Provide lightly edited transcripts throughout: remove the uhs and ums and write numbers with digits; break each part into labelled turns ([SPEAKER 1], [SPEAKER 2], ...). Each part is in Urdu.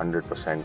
[SPEAKER 1] 100%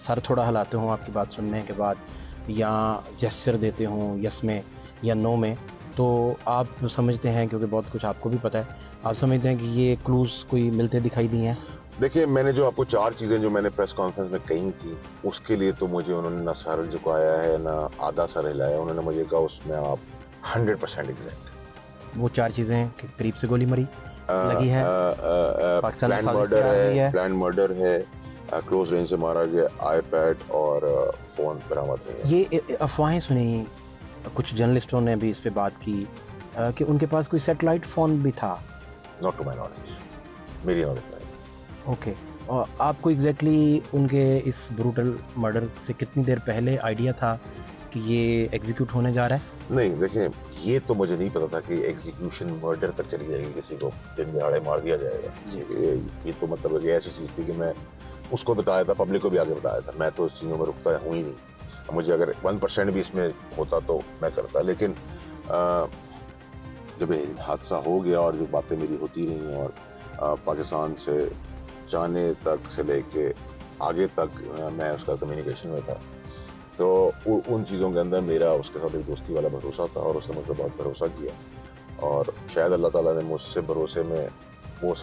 [SPEAKER 2] سر تھوڑا ہلاتے ہوں آپ کی بات سننے کے بعد, یا جیسچر دیتے ہوں یس میں یا نو میں, تو آپ سمجھتے ہیں, کیونکہ بہت کچھ آپ کو بھی پتہ ہے, آپ سمجھتے ہیں کہ یہ کلوز کوئی ملتے دکھائی دی ہیں؟
[SPEAKER 1] دیکھیں, میں نے جو آپ کو 4 چیزیں جو میں نے پریس کانفرنس میں کہی تھی, اس کے لیے تو مجھے انہوں نے نہ سر جھکایا ہے نہ آدھا سر ہلایا. انہوں نے مجھے کہا اس میں آپ 100% ایگزیکٹ.
[SPEAKER 2] وہ 4 چیزیں کہ قریب سے گولی مری لگی ہے, پاکستان
[SPEAKER 1] پلان مرڈر ہے, کلوز رینج سے مارا گیا, آئی پیڈ اور فون برآمد ہے.
[SPEAKER 2] یہ افواہیں سنی, کچھ جرنلسٹوں نے بھی اس پہ بات کی کہ ان کے پاس کوئی سیٹلائٹ فون بھی تھا.
[SPEAKER 1] ناٹ ٹو مائی نالج, میری نالج نہیں.
[SPEAKER 2] اوکے, اور آپ کو ایگزیکٹلی ان کے اس بروٹل مرڈر سے کتنی دیر پہلے آئیڈیا تھا کہ یہ ایگزیکیوٹ ہونے جا رہا ہے؟
[SPEAKER 1] نہیں, دیکھیں, یہ تو مجھے نہیں پتا تھا کہ ایگزیکیوشن مرڈر تک چلی جائے گی, کسی کو دن دہاڑے مار دیا جائے گا. یہ تو مطلب یہ ایسی چیز تھی کہ میں اس کو بتایا تھا, پبلک کو بھی آگے بتایا تھا. میں تو اس چیزوں میں رکتا ہوں ہی نہیں. مجھے اگر 1% بھی اس میں ہوتا تو میں کرتا, لیکن جب حادثہ ہو گیا اور جو باتیں میری ہوتی رہی ہیں, اور پاکستان سے جانے تک سے لے کے آگے تک میں اس کا کمیونیکیشن میں تھا, تو ان چیزوں کے اندر میرا اس کے ساتھ ایک دوستی والا بھروسہ تھا, اور اس نے مجھ پر بہت بھروسہ کیا. اور شاید اللہ تعالیٰ نے مجھ سے بھروسے میں وہ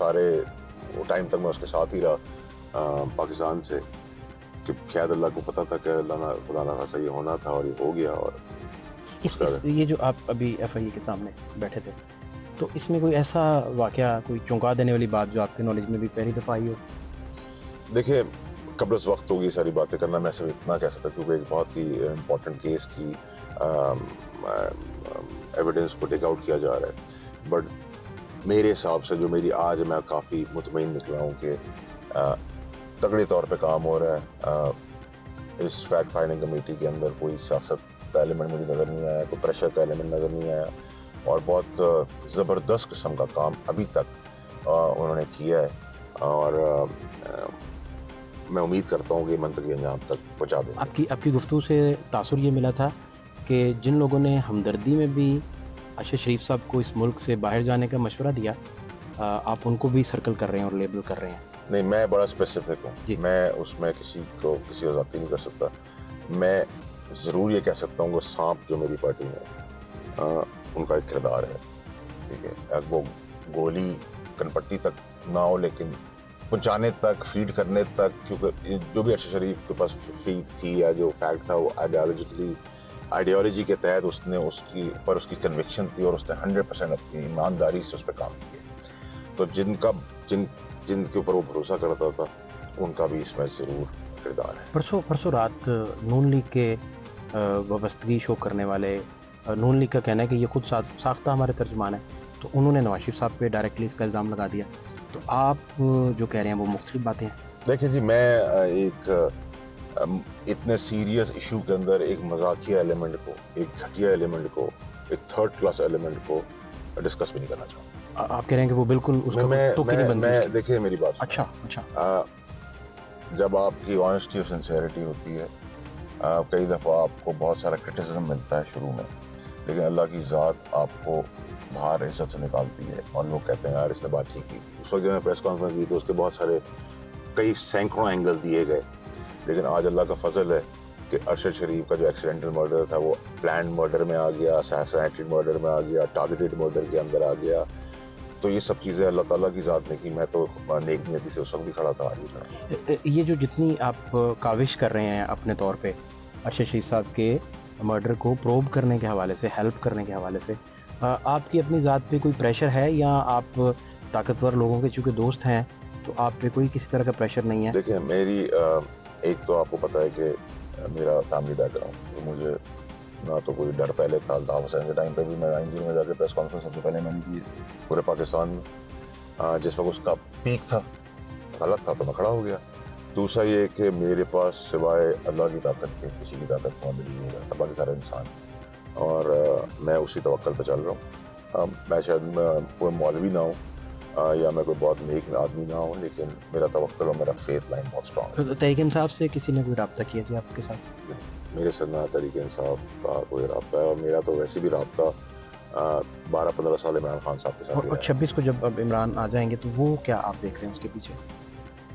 [SPEAKER 1] ٹائم تک میں اس کے ساتھ ہی رہا پاکستان سے, کہ شاید اللہ کو پتہ تھا کہ خدا نہ خاصا یہ ہونا تھا, اور یہ ہو گیا. اور
[SPEAKER 2] یہ جو آپ ابھی ایف آئی اے کے سامنے بیٹھے تھے, تو اس میں کوئی ایسا واقعہ, کوئی چونکا دینے والی بات جو آپ کے نالج میں بھی پہلی دفعہ آئی ہو؟
[SPEAKER 1] دیکھیں, قبل از وقت ہوگی ساری باتیں کرنا, میں صرف اتنا کہہ سکتا کیونکہ ایک بہت ہی امپورٹنٹ کیس کی ایویڈنس کو ٹیک آؤٹ کیا جا رہا ہے. بٹ میرے حساب سے جو میری آج میں کافی مطمئن نکلا ہوں کہ تگڑے طور پہ کام ہو رہا ہے. اس فیکٹ فائنڈنگ کمیٹی کے اندر کوئی سیاست کا ایلیمنٹ مجھے نظر نہیں آیا, کوئی پریشر کا ایلیمنٹ نظر نہیں آیا, اور بہت زبردست قسم کا کام ابھی تک انہوں نے کیا ہے, اور میں امید کرتا ہوں کہ یہ منطقی انجام تک پہنچا دیں.
[SPEAKER 2] آپ کی گفتگو سے تاثر یہ ملا تھا کہ جن لوگوں نے ہمدردی میں بھی ارشد شریف صاحب کو اس ملک سے باہر جانے کا مشورہ دیا, آپ ان کو بھی سرکل کر رہے ہیں اور لیبل کر رہے ہیں.
[SPEAKER 1] نہیں, میں بڑا اسپیسیفک ہوں, میں اس میں کسی کو کسی وضاحتی نہیں کر سکتا. میں ضرور یہ کہہ سکتا ہوں کہ سانپ جو میری پارٹی میں ان کا ایک کردار ہے, ٹھیک ہے, وہ گولی کنپٹی تک نہ ہو لیکن پہنچانے تک, فیڈ کرنے تک, کیونکہ جو بھی ارشد شریف کے پاس فیڈ تھی یا جو فیکٹ تھا وہ آئیڈیالوجی کے تحت اس نے اس کی کنوکشن تھی, اور اس نے 100% اپنی ایمانداری سے اس پہ کام کیا. تو جن کے اوپر وہ بھروسہ کرتا تھا ان کا بھی اس میں ضرور کردار ہے.
[SPEAKER 2] پرسوں رات نون لیگ کے وابستگی شو کرنے والے, نون لیگ کا کہنا ہے کہ یہ خود ساختہ ہمارے ترجمان ہیں, تو انہوں نے نواز شریف صاحب پہ ڈائریکٹلی اس کا الزام لگا دیا. تو آپ جو کہہ رہے ہیں وہ مختلف باتیں ہیں.
[SPEAKER 1] دیکھیں جی, میں ایک اتنے سیریس ایشو کے اندر ایک مذاقیہ ایلیمنٹ کو, ایک گھٹیا ایلیمنٹ کو, ایک تھرڈ کلاس ایلیمنٹ کو ڈسکس بھی نہیں کرنا چاہوں.
[SPEAKER 2] آپ کہہ رہے ہیں کہ وہ بالکل اس کا
[SPEAKER 1] دیکھیں میری بات,
[SPEAKER 2] اچھا,
[SPEAKER 1] جب آپ کی آنیسٹی اور سنسیئرٹی ہوتی ہے, کئی دفعہ آپ کو بہت سارا کرٹیسزم ملتا ہے شروع میں, لیکن اللہ کی ذات آپ کو باہر عزت سے نکالتی ہے, اور لوگ کہتے ہیں یار اس نے بات ٹھیک کی. اس وقت جب میں پریس کانفرنس کی تو اس کے بہت سارے کئی سینکڑوں اینگل دیے گئے, لیکن آج اللہ کا فضل ہے کہ ارشد شریف کا جو ایکسیڈنٹل مرڈر تھا وہ پلانڈ مرڈر میں آ گیا, اساسینیٹڈ مرڈر میں آ گیا, ٹارگیٹڈ مرڈر کے اندر آ گیا. تو یہ سب چیزیں اللہ تعالیٰ کی ذات نے کی. میں تو نیک نیتی سے اس وقت بھی کھڑا تھا, آج بھی کھڑا.
[SPEAKER 2] یہ جو جتنی آپ کاوش کر رہے ہیں اپنے طور پہ ارشد شریف صاحب کے مرڈر کو پروب کرنے کے حوالے سے, ہیلپ کرنے کے حوالے سے, آپ کی اپنی ذات پہ کوئی پریشر ہے, یا آپ طاقتور لوگوں کے چونکہ دوست ہیں تو آپ پہ کوئی کسی طرح کا پریشر نہیں ہے؟
[SPEAKER 1] دیکھیں, میری ایک تو آپ کو پتہ ہے کہ میرا فیملی بیک گراؤنڈ, تو مجھے نہ تو کوئی ڈر پہلے تھا. الطاف حسین کے ٹائم پہ بھی میں 90 میں جا کے پریس کانفرنس سب سے پہلے میں نے کی پورے پاکستان میں, جس وقت اس کا پیک تھا, غلط تھا تو میں کھڑا ہو گیا. دوسرا یہ کہ میرے پاس سوائے اللہ کی طاقت کے کسی کی طاقت کو ملی نہیں ہے, باقی سارے انسان, اور میں اسی توکل پہ چل رہا ہوں. میں شاید کوئی مولوی نہ ہوں یا میں کوئی بہت نیک آدمی نہ ہوں, لیکن میرا توکل اور میرا فیتھ لائن بہت اسٹرانگ ہے.
[SPEAKER 2] تحریک انصاف سے کسی نے کوئی رابطہ کیا جی آپ کے ساتھ؟
[SPEAKER 1] میرے ساتھ نہ تحریک انصاف کا کوئی رابطہ ہے, اور میرا تو ویسے بھی رابطہ 12-15 سال عمران خان صاحب کے ساتھ.
[SPEAKER 2] اور 26 کو جب اب عمران آ جائیں گے تو وہ کیا آپ دیکھ رہے ہیں اس کے پیچھے؟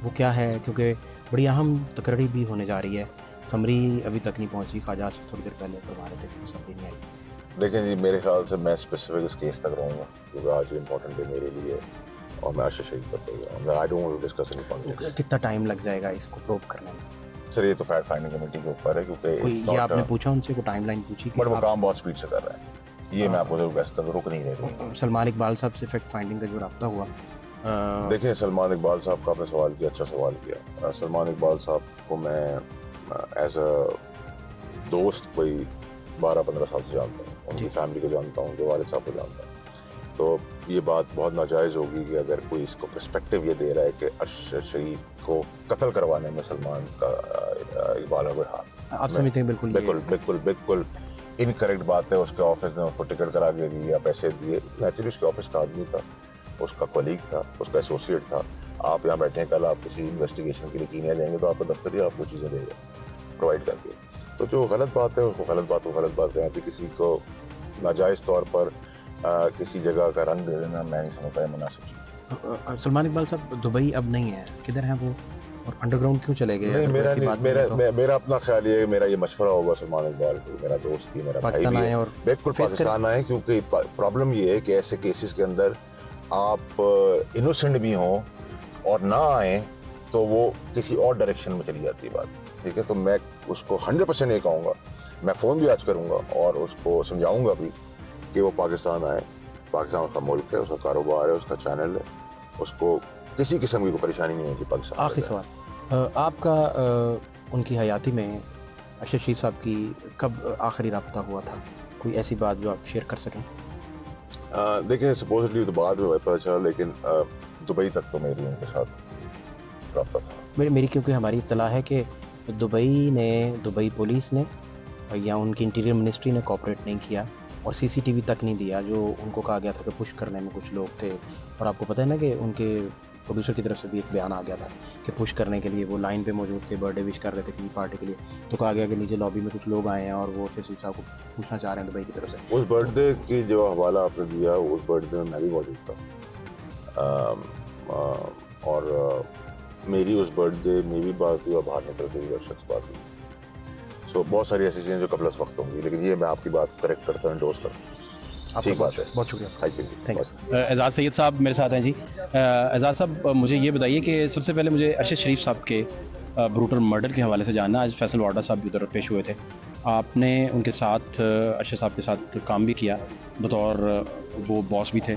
[SPEAKER 2] وہ کیا ہے؟ کیونکہ بڑی اہم تقرری بھی ہونے جا رہی ہے. سمری ابھی تک نہیں پہنچی. خواجہ سے تھوڑی دیر پہلے فرما رہے تھے کہ وہ سمری نہیں آئی.
[SPEAKER 1] دیکھیں جی، میرے خیال سے میں اسپیسیفک اس کیس تک رہوں گا کیونکہ آج امپورٹنٹ ڈے میرے لیے اور میں ارشد شریف پر پہ گیا. I don't want to discuss any politics.
[SPEAKER 2] کتنا ٹائم لگ جائے گا اس کو پروب کرنے میں؟
[SPEAKER 1] سر یہ تو فیکٹ فائنڈنگ کمیٹی کے اوپر ہے کیونکہ
[SPEAKER 2] یہ آپ نے پوچھا ان سے کوئی ٹائم لائن پوچھی؟
[SPEAKER 1] بٹ وہ کام بہت اسپیڈ سے کر رہے ہیں. یہ میں آپ کو ضرور کہہ سکتا ہوں، رک نہیں رہے.
[SPEAKER 2] سلمان اقبال صاحب سے فیکٹ فائنڈنگ کا جو رابطہ ہوا،
[SPEAKER 1] دیکھیں سلمان اقبال صاحب کا آپ نے سوال کیا، اچھا سوال کیا. سلمان اقبال صاحب کو میں ایز اے دوست کوئی 12-15 سال سے جانتا ہوں. ان کی فیملی کو جانتا ہوں، ان کے والد صاحب کو جانتا ہوں. تو یہ بات بہت ناجائز ہوگی کہ اگر کوئی اس کو پرسپیکٹیو یہ دے رہا ہے کہ ارشد شریف کو قتل کروانے میں سلمان کا اقبال کا کوئی ہاتھ.
[SPEAKER 2] آپ سمجھتے ہیں بالکل
[SPEAKER 1] بالکل انکریکٹ بات ہے. اس کے آفس نے اس کو ٹکٹ کرا کے دی یا پیسے دیے. نیچرلی اس کے آفس کا آدمی تھا، اس کا کولیگ تھا، اس کا ایسوسیٹ تھا. آپ یہاں بیٹھے ہیں، کل آپ کسی انویسٹیگیشن کے لیے کینیا جائیں گے تو آپ کا دفتر ہی آپ کو چیزیں دے گا پرووائڈ کر کے. تو جو غلط بات ہے اس کو غلط بات کہیں. کسی کو ناجائز طور پر کسی جگہ کا رنگ دے دینا میں نہیں سمجھتا ہے مناسب چیز.
[SPEAKER 2] سلمان اقبال صاحب دبئی اب نہیں ہے، کدھر ہیں وہ اور انڈر گراؤنڈ کیوں چلے گئے؟
[SPEAKER 1] میرا اپنا خیال یہ ہے، میرا یہ مشورہ ہوگا سلمان اقبال کو، میرا دوست بھی، میرا بھائی بھی ہے، بالکل پاکستان آئے. کیونکہ پرابلم یہ ہے کہ ایسے کیسز کے اندر آپ انوسنٹ بھی ہوں اور نہ آئیں تو وہ کسی اور ڈائریکشن میں چلی جاتی ہے بات. ٹھیک ہے، تو میں اس کو 100% یہ کہوں گا. میں فون بھی آج کروں گا اور اس کو سمجھاؤں گا بھی کہ وہ پاکستان آئے. پاکستان اس کا ملک ہے، اس کا کاروبار ہے، اس کا چینل ہے. اس کو کسی قسم کی کوئی پریشانی نہیں ہوتی پاکستان.
[SPEAKER 2] آخری سوال آپ کا، ان کی حیاتی میں ارشد شریف صاحب کی کب آخری رابطہ ہوا تھا؟ کوئی ایسی بات جو آپ شیئر کر سکیں؟
[SPEAKER 1] دیکھیں سپوزٹلی تو بعد میں پتہ چلا، لیکن دبئی تک تو میری ان کے ساتھ رابطہ تھا.
[SPEAKER 2] میری کیونکہ ہماری اطلاع ہے کہ دبئی پولیس نے یا ان کی انٹیریئر منسٹری نے کوآپریٹ نہیں کیا اور CCTV تک نہیں دیا جو ان کو کہا گیا تھا کہ پش کرنے میں کچھ لوگ تھے. اور آپ کو پتہ ہے نا کہ ان کے پروڈیوسر کی طرف سے بھی ایک بیان آ گیا تھا کہ پش کرنے کے لیے وہ لائن پہ موجود تھے، برتھ ڈے وش کر رہے تھے کسی پارٹی کے لیے. تو کہا گیا کہ نیچے لابی میں کچھ لوگ آئے ہیں اور وہ شریف صاحب کو پوچھنا چاہ رہے ہیں دبئی کی طرف سے.
[SPEAKER 1] اس برتھ ڈے کی جو حوالہ آپ نے دیا، اس برتھ ڈے میں میں بھی موجود تھا اور میری اس برتھ ڈے میں بھی بات ہوئی اور باہر نکل کے بھی شخص بات ہوئی. سو بہت ساری ایسی چیزیں جو قبل از وقت ہوں گی، لیکن یہ میں آپ کی بات کریکٹ کرتا ہوں، انڈورس کرتا ہوں. ٹھیک بات ہے،
[SPEAKER 2] بہت شکریہ.
[SPEAKER 1] Thank you.
[SPEAKER 2] اعزاز سید صاحب میرے ساتھ ہیں. جی اعزاز صاحب، مجھے یہ بتائیے کہ سب سے پہلے مجھے ارشد شریف صاحب کے بروٹل مرڈر کے حوالے سے جاننا. آج فیصل وارڈا صاحب بھی ادھر پیش ہوئے تھے، آپ نے ان کے ساتھ ارشد صاحب کے ساتھ کام بھی کیا بطور وہ باس بھی تھے.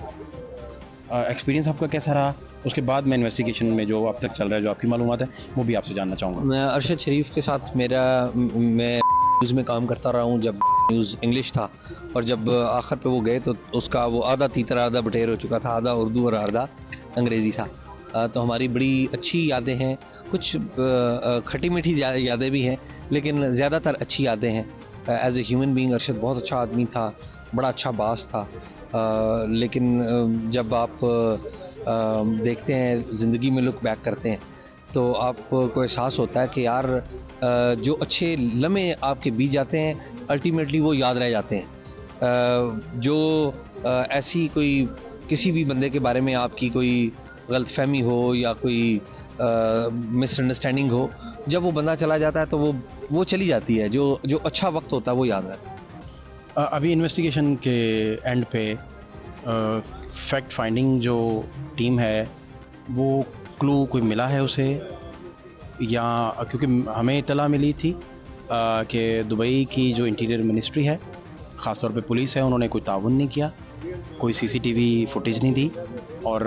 [SPEAKER 2] ایکسپیرینس آپ کا کیسا رہا؟ اس کے بعد میں انویسٹیگیشن میں جو اب تک چل رہا ہے، جو آپ کی معلومات ہے وہ بھی آپ سے جاننا چاہوں گا.
[SPEAKER 3] میں ارشد شریف کے ساتھ میں نیوز میں کام کرتا رہا ہوں جب نیوز انگلش تھا، اور جب آخر پہ وہ گئے تو اس کا وہ آدھا تیتر آدھا بٹیر ہو چکا تھا، آدھا اردو اور آدھا انگریزی تھا. تو ہماری بڑی اچھی یادیں ہیں، کچھ کھٹی میٹھی یادیں بھی ہیں، لیکن زیادہ تر اچھی یادیں ہیں. As a human being Arshad بہت اچھا آدمی تھا، بڑا اچھا باس تھا. لیکن جب آپ دیکھتے ہیں زندگی میں لک بیک کرتے ہیں تو آپ کو احساس ہوتا ہے کہ یار جو اچھے لمحے آپ کے بیت جاتے ہیں الٹیمیٹلی وہ یاد رہ جاتے ہیں. جو ایسی کوئی کسی بھی بندے کے بارے میں آپ کی کوئی غلط فہمی ہو یا کوئی مس انڈرسٹینڈنگ ہو، جب وہ بندہ چلا جاتا ہے تو وہ چلی جاتی ہے. جو اچھا وقت ہوتا ہے وہ یاد رہتا ہے.
[SPEAKER 2] ابھی انویسٹیگیشن کے اینڈ پہ فیکٹ فائنڈنگ جو ٹیم ہے وہ کلو کوئی ملا ہے اسے، یا کیونکہ ہمیں اطلاع ملی تھی کہ دبئی کی جو انٹیریئر منسٹری ہے، خاص طور پہ پولیس ہے، انہوں نے کوئی تعاون نہیں کیا، کوئی CCTV فوٹیج نہیں دی، اور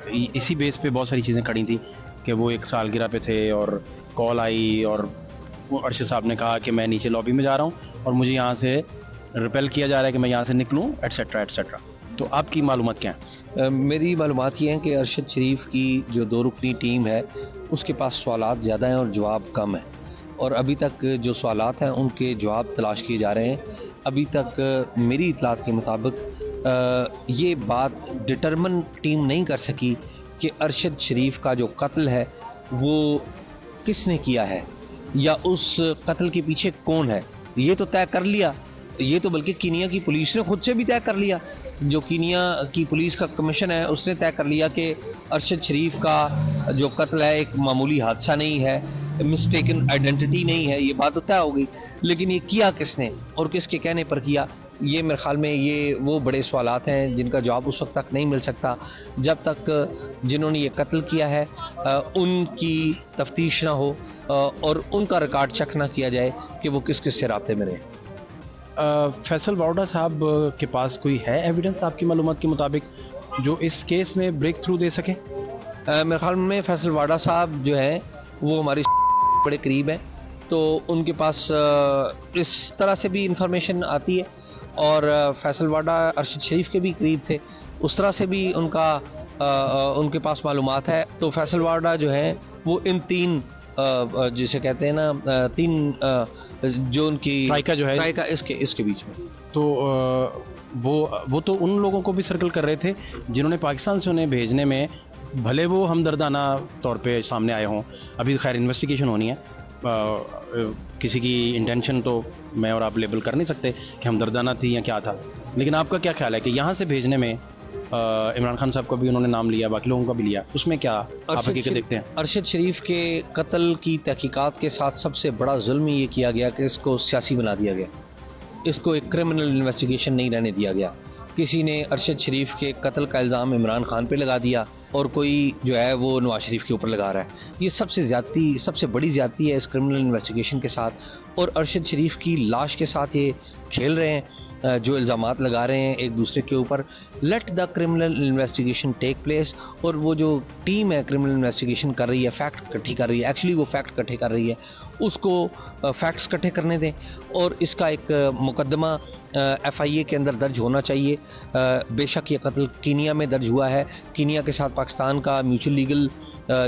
[SPEAKER 2] اسی بیس پہ بہت ساری چیزیں کھڑی تھیں کہ وہ ایک سالگرہ پہ تھے اور کال آئی اور ارشد صاحب نے کہا کہ میں نیچے لابی میں جا رہا ہوں اور مجھے یہاں سے ریپیل کیا جا رہا ہے کہ میں یہاں سے نکلوں ایٹسیٹرا ایٹسیٹرا. تو آپ کی معلومات کیا ہیں؟
[SPEAKER 3] میری معلومات یہ ہیں کہ ارشد شریف کی جو 2 رکنی ٹیم ہے اس کے پاس سوالات زیادہ ہیں اور جواب کم ہیں، اور ابھی تک جو سوالات ہیں ان کے جواب تلاش کیے جا رہے ہیں. ابھی تک میری اطلاعات کے مطابق یہ بات ڈٹرمن ٹیم نہیں کر سکی کہ ارشد شریف کا جو قتل ہے وہ کس نے کیا ہے یا اس قتل کے پیچھے کون ہے. یہ تو طے کر لیا یہ تو بلکہ کینیا کی پولیس نے خود سے بھی طے کر لیا, جو کینیا کی پولیس کا کمیشن ہے اس نے طے کر لیا کہ ارشد شریف کا جو قتل ہے ایک معمولی حادثہ نہیں ہے, مسٹیکن آئیڈینٹی نہیں ہے, یہ بات تو طے ہو گئی. لیکن یہ کیا کس نے اور کس کے کہنے پر کیا, یہ میرے خیال میں یہ وہ بڑے سوالات ہیں جن کا جواب اس وقت تک نہیں مل سکتا جب تک جنہوں نے یہ قتل کیا ہے ان کی تفتیش نہ ہو اور ان کا ریکارڈ چیک نہ کیا جائے کہ وہ کس کس سے رابطے میں رہے.
[SPEAKER 2] فیصل واؤڈا صاحب کے پاس کوئی ہے ایویڈنس آپ کی معلومات کے مطابق جو اس کیس میں بریک تھرو دے سکے؟
[SPEAKER 3] میرے خیال میں فیصل واڈا صاحب جو ہیں وہ ہماری بڑے قریب ہیں, تو ان کے پاس اس طرح سے بھی انفارمیشن آتی ہے, اور فیصل واڈا ارشد شریف کے بھی قریب تھے, اس طرح سے بھی ان کے پاس معلومات ہے. تو فیصل واڈا جو ہیں وہ ان تین جسے کہتے ہیں نا تین جو ان کی
[SPEAKER 2] ٹرائکا جو ہے
[SPEAKER 3] ٹرائکا اس کے بیچ میں,
[SPEAKER 2] تو وہ تو ان لوگوں کو بھی سرکل کر رہے تھے جنہوں نے پاکستان سے انہیں بھیجنے میں بھلے وہ ہمدردانہ طور پہ سامنے آئے ہوں. ابھی خیر انویسٹیگیشن ہونی ہے, کسی کی انٹینشن تو میں اور آپ لیبل کر نہیں سکتے کہ ہمدردانہ تھی یا کیا تھا, لیکن آپ کا کیا خیال ہے کہ یہاں سے بھیجنے میں عمران خان صاحب کا بھی انہوں نے نام لیا, باقی لوگوں کا بھی لیا, اس میں کیا آپ حقیقت دیکھتے ہیں؟
[SPEAKER 3] ارشد شریف کے قتل کی تحقیقات کے ساتھ سب سے بڑا ظلم یہ کیا گیا کہ اس کو سیاسی بنا دیا گیا, اس کو ایک کرمنل انویسٹیگیشن نہیں رہنے دیا گیا. کسی نے ارشد شریف کے قتل کا الزام عمران خان پہ لگا دیا اور کوئی جو ہے وہ نواز شریف کے اوپر لگا رہا ہے. یہ سب سے بڑی زیادتی ہے اس کرمنل انویسٹیگیشن کے ساتھ, اور ارشد شریف کی لاش کے ساتھ یہ کھیل رہے ہیں, جو الزامات لگا رہے ہیں ایک دوسرے کے اوپر. Let the criminal investigation take place, اور وہ جو ٹیم ہے کرمنل انویسٹیگیشن کر رہی ہے, فیکٹ اکٹھی کر رہی ہے, ایکچولی وہ فیکٹ اکٹھے کر رہی ہے, اس کو فیکٹس اکٹھے کرنے دیں, اور اس کا ایک مقدمہ ایف آئی اے کے اندر درج ہونا چاہیے. بے شک یہ قتل کینیا میں درج ہوا ہے, کینیا کے ساتھ پاکستان کا میوچل لیگل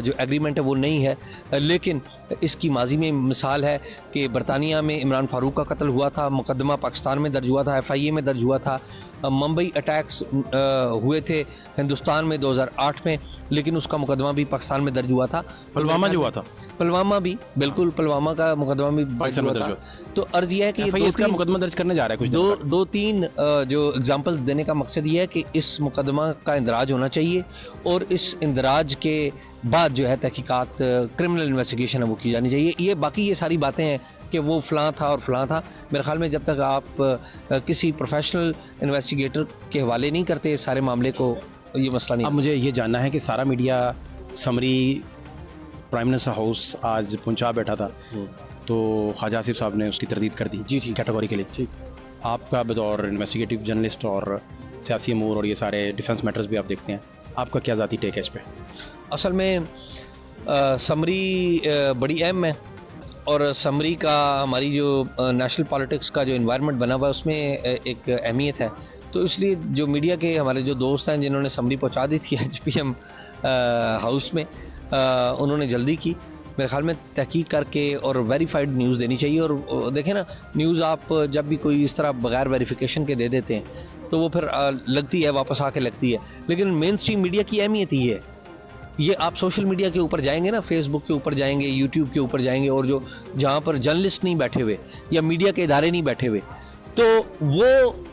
[SPEAKER 3] جو ایگریمنٹ ہے وہ نہیں ہے, لیکن اس کی ماضی میں مثال ہے کہ برطانیہ میں عمران فاروق کا قتل ہوا تھا, مقدمہ پاکستان میں درج ہوا تھا, ایف آئی اے میں درج ہوا تھا. ممبئی اٹیکس ہوئے تھے ہندوستان میں 2008 میں, لیکن اس کا مقدمہ بھی پاکستان میں درج ہوا تا.
[SPEAKER 2] پلوامہ جو ہوا تھا,
[SPEAKER 3] پلوامہ بھی بالکل, پلوامہ کا مقدمہ بھی
[SPEAKER 2] پاکستان میں درج ہوا.
[SPEAKER 3] تو عرض یہ ہے کہ
[SPEAKER 2] اس کا مقدمہ درج کرنے جا رہا ہے کچھ
[SPEAKER 3] دو تین جو اگزامپل دینے کا مقصد یہ ہے کہ اس مقدمہ کا اندراج ہونا چاہیے, اور اس اندراج کے بعد جو ہے تحقیقات کرمنل انویسٹیگیشن ہے وہ کی جانی چاہیے. یہ باقی یہ ساری باتیں ہیں کہ وہ فلاں تھا اور فلاں تھا, میرے خیال میں جب تک آپ کسی پروفیشنل انویسٹیگیٹر کے حوالے نہیں کرتے اس سارے معاملے کو, یہ مسئلہ نہیں.
[SPEAKER 2] اب مجھے یہ جاننا ہے کہ سارا media summary prime minister house آج پہنچا بیٹھا تھا, تو خواجہ آصف صاحب نے اس کی تردید کر دی
[SPEAKER 3] جی ٹھیک
[SPEAKER 2] کیٹیگوری کے لیے.
[SPEAKER 3] ٹھیک,
[SPEAKER 2] آپ کا بطور انویسٹیگیٹو جرنلسٹ اور سیاسی امور اور یہ سارے ڈیفنس میٹرز بھی آپ دیکھتے ہیں, آپ کا کیا ذاتی ٹیک ہے اس پہ؟
[SPEAKER 3] اصل میں سمری بڑی اہم ہے, اور سمری کا ہماری جو نیشنل پالیٹکس کا جو انوائرمنٹ بنا ہوا ہے اس میں ایک اہمیت ہے. تو اس لیے جو میڈیا کے ہمارے جو دوست ہیں جنہوں نے سمری پہنچا دی تھی ایچ پی ایم ہاؤس میں, انہوں نے جلدی کی. میرے خیال میں تحقیق کر کے اور ویریفائڈ نیوز دینی چاہیے. اور دیکھیں نا, نیوز آپ جب بھی کوئی اس طرح بغیر ویریفیکیشن کے دے دیتے ہیں تو وہ پھر لگتی ہے, واپس آ کے لگتی ہے. لیکن مین اسٹریم میڈیا کی اہمیت ہی ہے یہ. آپ سوشل میڈیا کے اوپر جائیں گے نا, فیس بک کے اوپر جائیں گے, یوٹیوب کے اوپر جائیں گے, اور جو جہاں پر جرنلسٹ نہیں بیٹھے ہوئے یا میڈیا کے ادارے نہیں بیٹھے ہوئے, تو وہ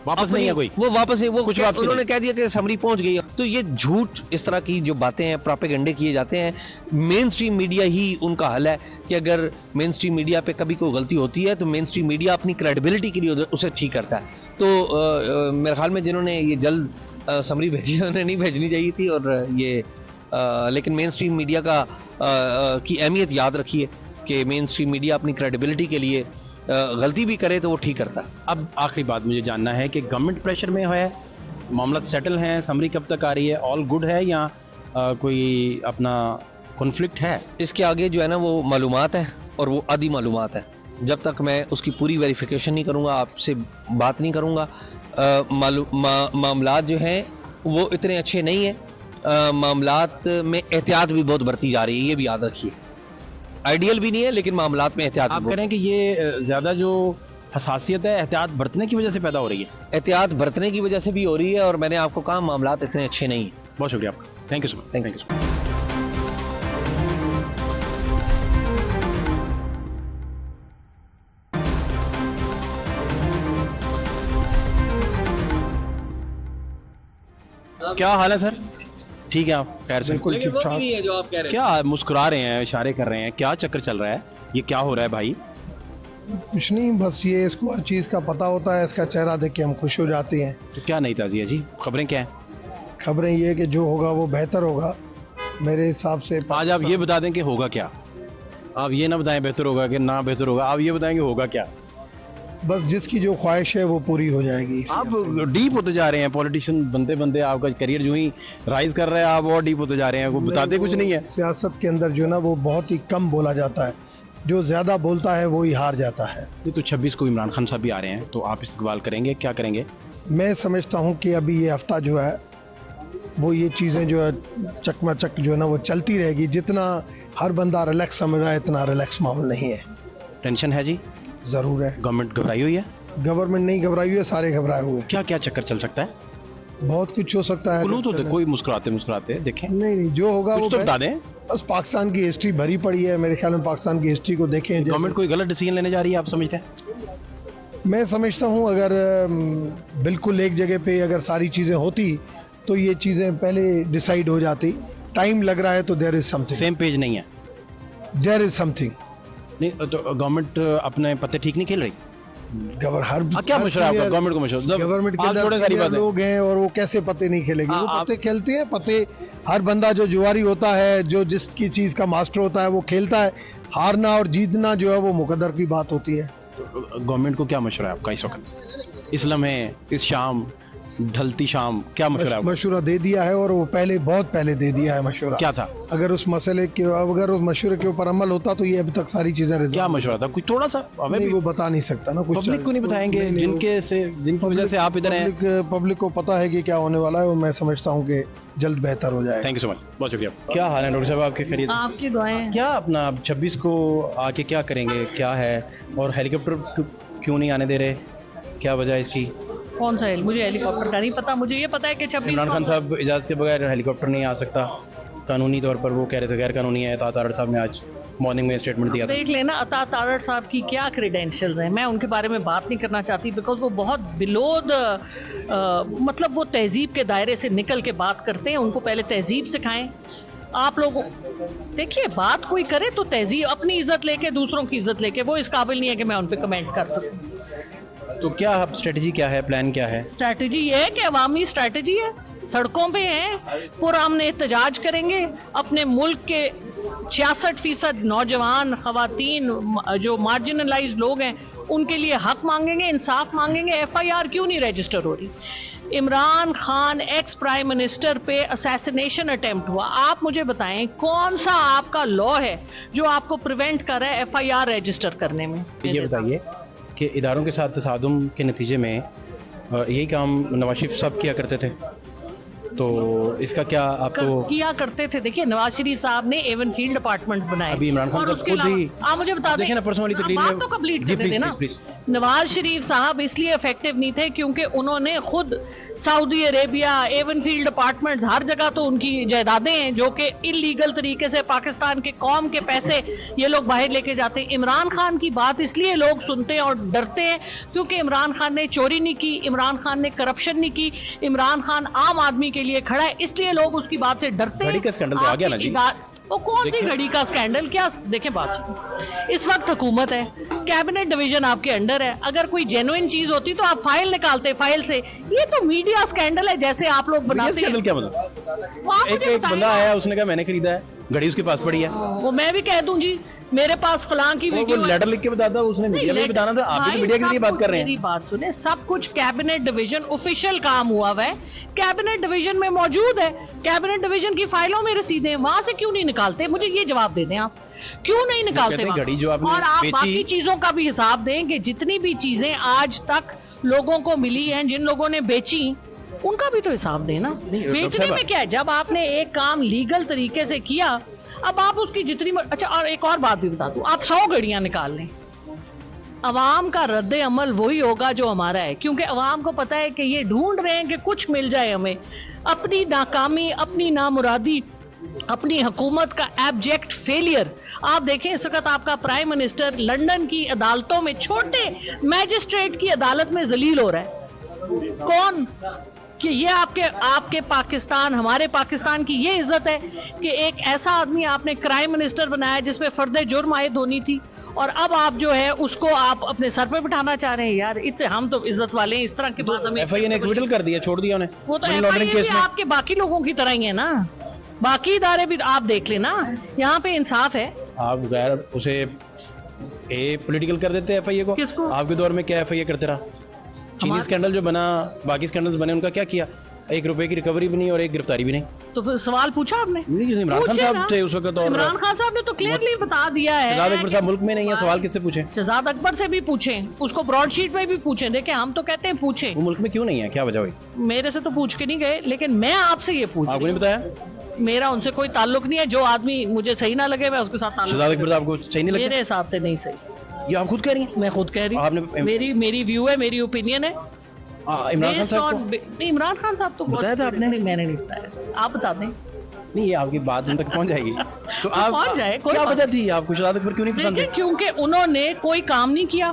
[SPEAKER 2] واپس نہیں ہے کوئی,
[SPEAKER 3] وہ واپس نہیں, وہ
[SPEAKER 2] کچھ
[SPEAKER 3] انہوں نے کہہ دیا کہ سمری پہنچ گئی. تو یہ جھوٹ, اس طرح کی جو باتیں ہیں, پراپیگنڈے کیے جاتے ہیں. مین اسٹریم میڈیا ہی ان کا حل ہے کہ اگر مین اسٹریم میڈیا پہ کبھی کوئی غلطی ہوتی ہے تو مین اسٹریم میڈیا اپنی کریڈیبلٹی کے لیے اسے ٹھیک کرتا ہے. تو میرے خیال میں جنہوں نے یہ جلد سمری بھیجی انہیں نہیں بھیجنی چاہیے تھی, اور یہ لیکن مین اسٹریم میڈیا کا کی اہمیت یاد رکھیے کہ مین اسٹریم میڈیا اپنی کریڈیبلٹی کے لیے غلطی بھی کرے تو وہ ٹھیک کرتا ہے.
[SPEAKER 2] اب آخری بات مجھے جاننا ہے کہ گورنمنٹ پریشر میں ہے, معاملات سیٹل ہیں, سمری کب تک آ رہی ہے, آل گڈ ہے, یا کوئی اپنا کنفلکٹ ہے؟
[SPEAKER 3] اس کے آگے جو ہے نا وہ معلومات ہے, اور وہ آدھی معلومات ہے. جب تک میں اس کی پوری ویریفیکیشن نہیں کروں گا, آپ سے بات نہیں کروں گا. معاملات جو ہیں وہ اتنے اچھے نہیں ہیں, معاملات میں احتیاط بھی بہت برتی جا رہی ہے, یہ بھی یاد رکھیے. آئیڈیل بھی نہیں ہے لیکن معاملات میں احتیاط.
[SPEAKER 2] آپ کہہ رہے ہیں کہ یہ زیادہ جو حساسیت ہے احتیاط برتنے کی وجہ سے پیدا ہو رہی ہے؟
[SPEAKER 3] احتیاط برتنے کی وجہ سے بھی ہو رہی ہے, اور میں نے آپ کو کہا معاملات اتنے اچھے نہیں ہیں.
[SPEAKER 2] بہت شکریہ آپ کا, thank you so much.
[SPEAKER 3] Thank you.
[SPEAKER 2] کیا حال ہے سر؟ ٹھیک ہے آپ؟ خیر سے
[SPEAKER 4] بالکل ٹھیک ٹھاک.
[SPEAKER 3] جو آپ کہہ رہے ہیں.
[SPEAKER 2] کیا مسکرا رہے ہیں, اشارے کر رہے ہیں, کیا چکر چل رہا ہے, یہ کیا ہو رہا ہے بھائی؟
[SPEAKER 4] کچھ نہیں, بس یہ اس کو ہر چیز کا پتہ ہوتا ہے, اس کا چہرہ دیکھ کے ہم خوش ہو جاتے ہیں.
[SPEAKER 2] تو کیا نئی تازی ہے جی, خبریں کیا ہیں؟
[SPEAKER 4] خبریں یہ کہ جو ہوگا وہ بہتر ہوگا میرے حساب سے.
[SPEAKER 2] آج آپ یہ بتا دیں کہ ہوگا کیا, آپ یہ نہ بتائیں بہتر ہوگا کہ نہ بہتر ہوگا, آپ یہ بتائیں کہ ہوگا کیا.
[SPEAKER 4] بس جس کی جو خواہش ہے وہ پوری ہو جائے گی.
[SPEAKER 2] آپ ڈیپ ہوتے جا رہے ہیں, پولیٹیشین بنتے بنتے آپ کا کیریئر جو ہی رائز کر رہا ہے, آپ اور ڈیپ ہوتے جا رہے ہیں, وہ بتاتے کچھ نہیں ہے.
[SPEAKER 4] سیاست کے اندر جو نا وہ بہت ہی کم بولا جاتا ہے, جو زیادہ بولتا ہے وہی ہار جاتا ہے.
[SPEAKER 2] یہ تو 26 کو عمران خان صاحب بھی آ رہے ہیں, تو آپ استقبال کریں گے, کیا کریں گے؟
[SPEAKER 4] میں سمجھتا ہوں کہ ابھی یہ ہفتہ جو ہے وہ یہ چیزیں جو ہے چکما چک جو ہے نا وہ چلتی رہے گی. جتنا ہر بندہ ریلیکس سمجھ رہا ہے اتنا ریلیکس ماحول نہیں ہے.
[SPEAKER 2] ٹینشن ہے جی؟
[SPEAKER 4] ضرور ہے.
[SPEAKER 2] گورنمنٹ گھبرائی ہوئی ہے؟
[SPEAKER 4] گورنمنٹ نہیں گھبرائی ہوئی ہے, سارے گھبرائے ہوئے.
[SPEAKER 2] کیا کیا چکر چل سکتا ہے؟
[SPEAKER 4] بہت کچھ ہو سکتا ہے.
[SPEAKER 2] کلو تو دے, کوئی مسکراتے دیکھیں.
[SPEAKER 4] نہیں, جو ہوگا وہ
[SPEAKER 2] تو بتا دیں.
[SPEAKER 4] بس پاکستان کی ہسٹری بھری پڑی ہے, میرے خیال میں پاکستان کی ہسٹری کو دیکھیں.
[SPEAKER 2] گورنمنٹ کوئی غلط ڈیسیژن لینے جا رہی ہے آپ سمجھتے ہیں؟
[SPEAKER 4] میں سمجھتا ہوں اگر بالکل ایک جگہ پہ اگر ساری چیزیں ہوتی تو یہ چیزیں پہلے ڈیسائیڈ ہو جاتی. ٹائم لگ رہا ہے تو دیر از سم تھنگ.
[SPEAKER 2] سیم پیج نہیں ہے.
[SPEAKER 4] دیر از سم تھنگ.
[SPEAKER 2] نہیں تو گورنمنٹ اپنے پتے ٹھیک نہیں کھیل رہی. کیا مشورہ ہے آپ کا گورنمنٹ کو؟ مشورہ
[SPEAKER 4] گورنمنٹ کے اندر لوگ ہیں اور وہ کیسے پتے نہیں کھیلے گی؟ وہ پتے کھیلتے ہیں. پتے ہر بندہ جو جواری ہوتا ہے, جو جس کی چیز کا ماسٹر ہوتا ہے وہ کھیلتا ہے. ہارنا اور جیتنا جو ہے وہ مقدر کی بات ہوتی ہے.
[SPEAKER 2] گورنمنٹ کو کیا مشورہ ہے آپ کا اس وقت, اس لمحے, اس شام, ڈھلتی شام, کیا مشورہ ہے؟
[SPEAKER 4] مشورہ دے دیا ہے, اور وہ پہلے بہت پہلے دے دیا ہے مشورہ.
[SPEAKER 2] کیا تھا؟
[SPEAKER 4] اگر اس مسئلے کے اگر اس مشورے کے اوپر عمل ہوتا تو یہ ابھی تک ساری چیزیں
[SPEAKER 2] کیا مشورہ تھا؟ کوئی تھوڑا سا ہمیں
[SPEAKER 4] نہیں, وہ بتا نہیں سکتا نا. کچھ
[SPEAKER 2] پبلک کو نہیں بتائیں گے جن کی وجہ سے آپ ادھر ہیں.
[SPEAKER 4] پبلک کو پتا ہے کہ کیا ہونے والا ہے, اور میں سمجھتا ہوں کہ جلد بہتر ہو جائے.
[SPEAKER 2] تھینک یو سو مچ, بہت شکریہ. کیا حال ہے ڈاکٹر صاحب آپ کے؟ خیریت؟
[SPEAKER 5] آپ کی دعائیں.
[SPEAKER 2] کیا اپنا 26 کو آ کے کیا کریں گے, کیا ہے, اور ہیلی کاپٹر کیوں نہیں آنے دے رہے, کیا وجہ ہے اس کی؟
[SPEAKER 5] کون سا مجھے ہیلی کاپٹر کا نہیں پتا. مجھے یہ پتا ہے کہ 26
[SPEAKER 2] عمران خان صاحب اجازت کے بغیر ہیلی کاپٹر نہیں آ سکتا. قانونی طور پر وہ کہہ رہے تھے غیر قانونی ہے. اطاعت تارڑ صاحب نے آج مارننگ میں اسٹیٹمنٹ دیا تھا.
[SPEAKER 5] دیکھ لینا اطاعت تارڑ صاحب کی کیا کریڈینشیلز ہیں, میں ان کے بارے میں بات نہیں کرنا چاہتی, بیکاز وہ بہت بلود مطلب وہ تہذیب کے دائرے سے نکل کے بات کرتے ہیں. ان کو پہلے تہذیب سکھائیں. آپ لوگ دیکھیے, بات کوئی کرے تو تہذیب, اپنی عزت لے کے دوسروں کی عزت لے کے, وہ اس قابل نہیں ہے کہ میں ان پہ کمنٹ کر سکوں.
[SPEAKER 2] تو کیا اسٹریٹجی کیا ہے, پلان کیا ہے؟
[SPEAKER 5] اسٹریٹجی یہ ہے کہ عوامی اسٹریٹجی ہے, سڑکوں پہ ہیں, پرامن احتجاج کریں گے. اپنے ملک کے 66% نوجوان, خواتین, جو مارجنلائز لوگ ہیں ان کے لیے حق مانگیں گے, انصاف مانگیں گے. FIR کیوں نہیں رجسٹر ہو رہی؟ Imran Khan ex prime minister پہ اسیسینیشن اٹیمپٹ ہوا. آپ مجھے بتائیں کون سا آپ کا لا ہے جو آپ کو پریونٹ کر رہا ہے FIR رجسٹر کرنے میں؟
[SPEAKER 2] یہ بتائیے کہ اداروں کے ساتھ تصادم کے نتیجے میں یہی کام نواز شریف صاحب کیا کرتے تھے, تو اس کا کیا آپ کو
[SPEAKER 5] کیا کرتے تھے؟ دیکھیے, نواز شریف صاحب نے ایون فیلڈ ڈپارٹمنٹس بنائے.
[SPEAKER 2] ابھی عمران خان صاحب خود ہی
[SPEAKER 5] آپ مجھے بتا دیں,
[SPEAKER 2] دیکھیں نا پرسوں والی تقریر
[SPEAKER 5] بات تو کمپلیٹ کر دیتے نا. نواز شریف صاحب اس لیے افیکٹو نہیں تھے کیونکہ انہوں نے خود سعودی عربیہ, ایون فیلڈ ڈپارٹمنٹس, ہر جگہ تو ان کی جائیدادیں ہیں جو کہ انلیگل طریقے سے پاکستان کے قوم کے پیسے یہ لوگ باہر لے کے جاتے ہیں. عمران خان کی بات اس لیے لوگ سنتے ہیں اور ڈرتے ہیں کیونکہ عمران خان نے چوری نہیں کی, عمران خان نے کرپشن نہیں کی, عمران خان عام آدمی کے لیے کھڑا ہے, اس لیے لوگ اس کی بات سے ڈرتے ہیں.
[SPEAKER 2] گھڑی کا اسکینڈل تو آ گیا نا جی.
[SPEAKER 5] وہ کون سی گھڑی کا اسکینڈل؟ کیا دیکھیں بات, اس وقت حکومت ہے, کیبنٹ ڈویژن آپ کے انڈر ہے. اگر کوئی جینوئن چیز ہوتی تو آپ فائل نکالتے فائل سے. یہ تو میڈیا اسکینڈل ہے جیسے آپ لوگ بناتے ہیں.
[SPEAKER 2] کیا مطلب؟ ایک بندہ آیا, اس نے کہا میں نے خریدا ہے, گھڑی اس کے پاس پڑی ہے.
[SPEAKER 5] وہ میں بھی کہہ دوں جی میرے پاس فلاں کی ویڈیو,
[SPEAKER 2] وہ لیٹر لکھ کے بتاتا, اس نے میڈیا میں بتانا تھا. آپ بھی میڈیا کے لیے بات کر رہے ہیں.
[SPEAKER 5] میری بات سنیں, سب کچھ کیبنٹ ڈویژن آفیشیل کام ہوا ہوا ہے, کیبنٹ ڈویژن میں موجود ہے. کیبنٹ ڈویژن کی فائلوں میں رسیدیں, وہاں سے کیوں نہیں نکالتے؟ مجھے یہ جواب دے دیں آپ, کیوں نہیں نکالتے؟ اور آپ باقی چیزوں کا بھی حساب دیں کہ جتنی بھی چیزیں آج تک لوگوں کو ملی ہیں, جن لوگوں نے بیچی, ان کا بھی تو حساب دیں نا. بیچنے میں کیا ہے؟ جب آپ نے ایک کام لیگل طریقے سے کیا, اب آپ اس کی جتنی. اچھا, اور ایک اور بات بھی بتا دوں, آپ 100 گھڑیاں نکال لیں, عوام کا رد عمل وہی ہوگا جو ہمارا ہے, کیونکہ عوام کو پتا ہے کہ یہ ڈھونڈ رہے ہیں کہ کچھ مل جائے ہمیں. اپنی ناکامی, اپنی نامرادی, اپنی حکومت کا ایبجیکٹ فیلئر. آپ دیکھیں اس وقت آپ کا پرائم منسٹر لندن کی عدالتوں میں, چھوٹے میجسٹریٹ کی عدالت میں ذلیل ہو رہا ہے. کون؟ کہ یہ آپ کے پاکستان، ہمارے پاکستان کی یہ عزت ہے کہ ایک ایسا آدمی آپ نے کرائم منسٹر بنایا جس پہ فرد جرم عائد ہونی تھی، اور اب آپ جو ہے اس کو آپ اپنے سر پہ بٹھانا چاہ رہے ہیں. یار ہم تو عزت والے ہیں، اس طرح کی بات ہمیں.
[SPEAKER 2] ایف آئی اے نے ایکویٹل کر دیا، چھوڑ دیا انہیں.
[SPEAKER 5] وہ تو ایف آئی اے بھی آپ کے باقی لوگوں کی طرح ہی ہے نا، باقی ادارے بھی آپ دیکھ لیں نا، یہاں پہ انصاف ہے.
[SPEAKER 2] آپ غیر اسے پولیٹیکل کر دیتے ایف آئی اے کو.
[SPEAKER 5] کس کو؟
[SPEAKER 2] آپ کے دور میں کیا ایف آئی اے کرتے رہا؟ چینی اسکینڈل جو بنا، باقی اسکینڈلز بنے، ان کا کیا کیا؟ 1 روپے کی ریکوری بھی نہیں اور 1 گرفتاری بھی نہیں.
[SPEAKER 5] تو پھر سوال پوچھا آپ نے؟
[SPEAKER 2] عمران خان صاحب تھے اس وقت، اور
[SPEAKER 5] عمران خان صاحب نے تو کلیئرلی بتا دیا ہے.
[SPEAKER 2] شہزاد اکبر صاحب ملک میں نہیں ہے، سوال کس سے پوچھیں؟
[SPEAKER 5] شہزاد اکبر سے بھی پوچھیں، اس کو براڈ شیٹ میں بھی پوچھیں. دیکھیں ہم تو کہتے ہیں پوچھیں.
[SPEAKER 2] وہ ملک میں کیوں نہیں ہے، کیا وجہ ہوئی؟
[SPEAKER 5] میرے سے تو پوچھ کے نہیں گئے، لیکن میں آپ سے یہ پوچھ
[SPEAKER 2] آپ کو نہیں بتایا؟
[SPEAKER 5] میرا ان سے کوئی تعلق نہیں ہے. جو آدمی مجھے صحیح نہ لگے میں اس کے ساتھ تعلق.
[SPEAKER 2] شہزاد اکبر صاحب کو صحیح نہیں لگا؟
[SPEAKER 5] میرے حساب سے نہیں صحیح.
[SPEAKER 2] یہ آپ خود کہہ رہی ہیں؟
[SPEAKER 5] میں خود کہہ رہی
[SPEAKER 2] آپ
[SPEAKER 5] ہوں،
[SPEAKER 2] نے
[SPEAKER 5] میری ویو ہے، میری اوپینین ہے.
[SPEAKER 2] عمران خان صاحب کو
[SPEAKER 5] نہیں، عمران خان صاحب تو
[SPEAKER 2] بتایا تھا آپ نے؟
[SPEAKER 5] میں نے نہیں بتایا، آپ بتا دیں.
[SPEAKER 2] نہیں، یہ آپ کی بات ان تک پہنچ جائے گی تو آپ
[SPEAKER 5] پہنچ جائے.
[SPEAKER 2] کیا وجہ تھی آپ کو شہزاد اکبر کیوں نہیں پسند؟
[SPEAKER 5] دیکھیں کیونکہ انہوں نے کوئی کام نہیں کیا،